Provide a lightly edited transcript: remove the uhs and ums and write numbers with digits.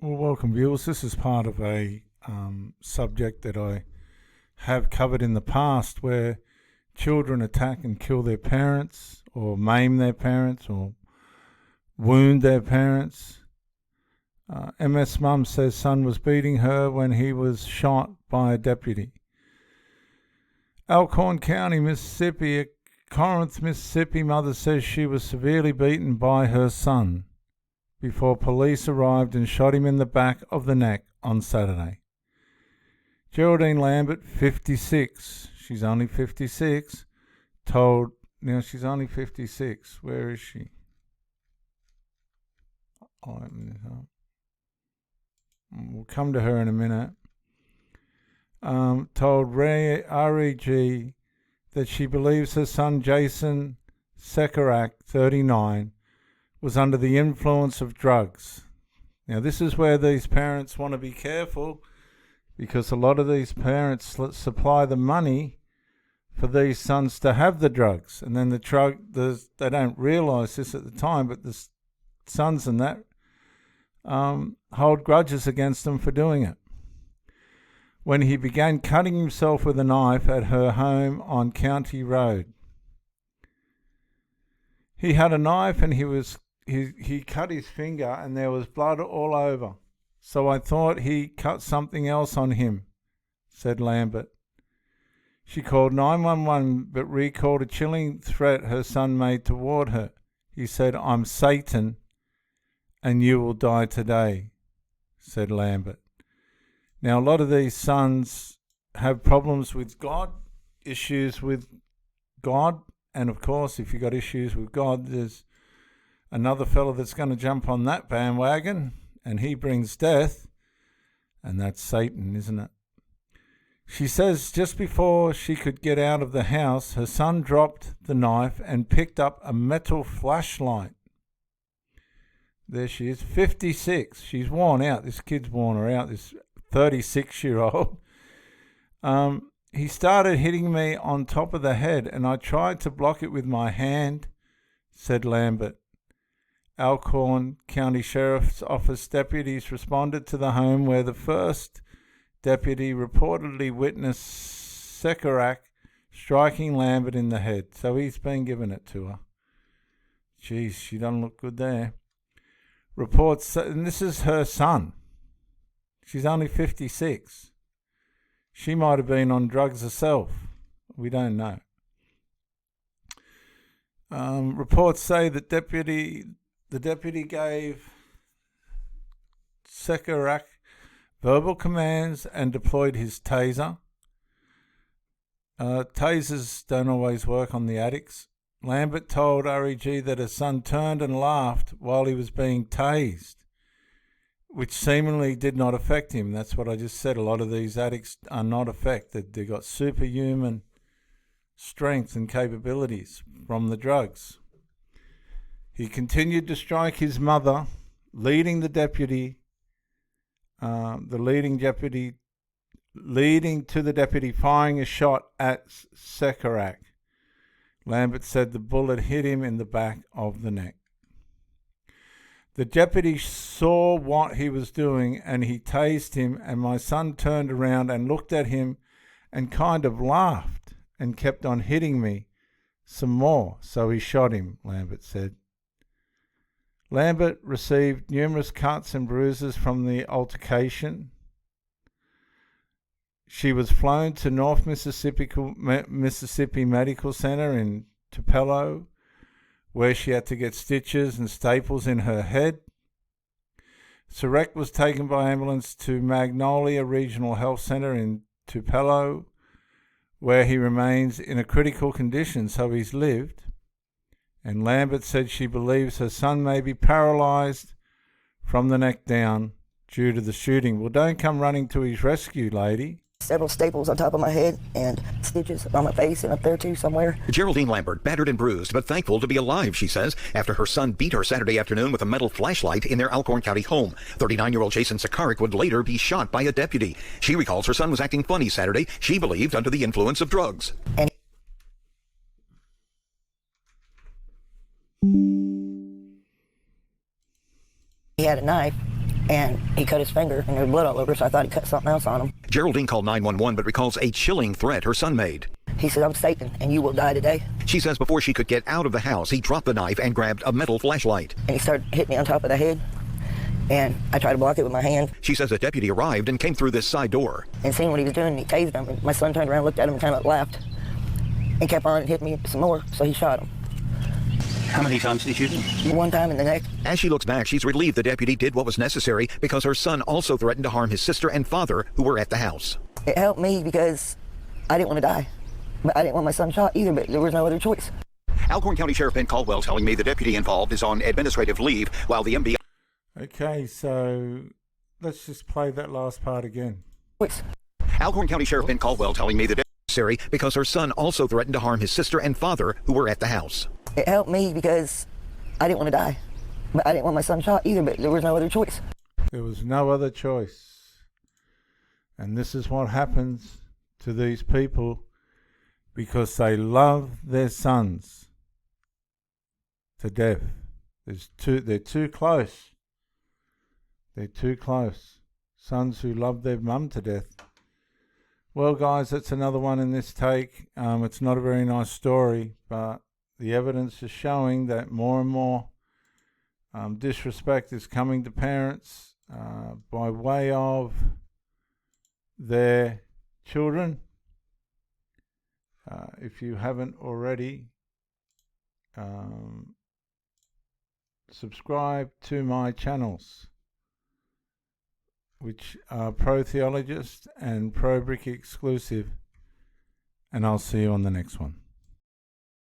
Well, welcome, viewers. This is part of a subject that I have covered in the past where children attack and kill their parents or maim their parents or wound their parents. MS Mum says son was beating her when he was shot by a deputy. Alcorn County, Mississippi, a Corinth, Mississippi mother says she was severely beaten by her son before police arrived and shot him in the back of the neck on Saturday. Geraldine Lambert, 56, she's only 56, she's only 56, where is she? I'll open this up. We'll come to her in a minute. Told REG that she believes her son Jason Sekarak, 39, was under the influence of drugs. Now, this is where these parents want to be careful, because a lot of these parents supply the money for these sons to have the drugs, and then they don't realise this at the time, but the sons and that hold grudges against them for doing it. When he began cutting himself with a knife at her home on County Road. He had a knife and he cut his finger and there was blood all over. So I thought he cut something else on him, said Lambert. She called 911 but recalled a chilling threat her son made toward her. He said, "I'm Satan and you will die today," said Lambert. Now, a lot of these sons have problems with God, issues with God, and of course, if you've got issues with God, there's another fellow that's going to jump on that bandwagon, and he brings death, and that's Satan, isn't it? She says just before she could get out of the house, her son dropped the knife and picked up a metal flashlight. There she is, 56. She's worn out. This kid's worn her out, this 36-year-old. He started hitting me on top of the head, and I tried to block it with my hand, said Lambert. Alcorn County Sheriff's Office deputies responded to the home where the first deputy reportedly witnessed Sekarak striking Lambert in the head. So he's been giving it to her. Geez, she doesn't look good there. Reports, and this is her son. She's only 56. She might have been on drugs herself. We don't know. Reports say that the deputy gave Sekarak verbal commands and deployed his taser. Tasers don't always work on the addicts. Lambert told REG that her son turned and laughed while he was being tased, which seemingly did not affect him. That's what I just said. A lot of these addicts are not affected. They've got superhuman strength and capabilities from the drugs. He continued to strike his mother, leading to the deputy firing a shot at Sekarak. Lambert said the bullet hit him in the back of the neck. The deputy saw what he was doing and he tased him, and my son turned around and looked at him and kind of laughed and kept on hitting me some more, so he shot him, Lambert said. Lambert received numerous cuts and bruises from the altercation. She was flown to North Mississippi Medical Center in Tupelo, where she had to get stitches and staples in her head. Sarek was taken by ambulance to Magnolia Regional Health Center in Tupelo, where he remains in a critical condition, so he's lived. And Lambert said she believes her son may be paralyzed from the neck down due to the shooting. Well, don't come running to his rescue, lady. Several staples on top of my head and stitches on my face and up there too somewhere. Geraldine Lambert, battered and bruised, but thankful to be alive, she says, after her son beat her Saturday afternoon with a metal flashlight in their Alcorn County home. 39-year-old Jason Sekarak would later be shot by a deputy. She recalls her son was acting funny Saturday, she believed under the influence of drugs. And he had a knife and he cut his finger, and there was blood all over, so I thought he cut something else on him. Geraldine called 911 but recalls a chilling threat her son made. He said, "I'm Satan, and you will die today." She says before she could get out of the house, he dropped the knife and grabbed a metal flashlight. And he started hitting me on top of the head, and I tried to block it with my hand. She says a deputy arrived and came through this side door. And seeing what he was doing, he tased him. And my son turned around, looked at him, and kind of laughed, and kept on and hit me some more, so he shot him. How many times did he shoot him? One time in the neck. As she looks back, she's relieved the deputy did what was necessary because her son also threatened to harm his sister and father who were at the house. It helped me because I didn't want to die. But I didn't want my son shot either, but there was no other choice. Alcorn County Sheriff Ben Caldwell telling me the deputy involved is on administrative leave while the MB... Okay, so let's just play that last part again. Alcorn County Sheriff Ben Caldwell telling me the deputy is necessary because her son also threatened to harm his sister and father who were at the house. It helped me because I didn't want to die. But I didn't want my son shot either, but there was no other choice. There was no other choice. And this is what happens to these people because they love their sons to death. They're too close. They're too close. Sons who love their mum to death. Well, guys, that's another one in this take. It's not a very nice story, but the evidence is showing that more and more disrespect is coming to parents by way of their children. If you haven't already, subscribe to my channels, which are Pro Theologist and Pro Brick exclusive, and I'll see you on the next one.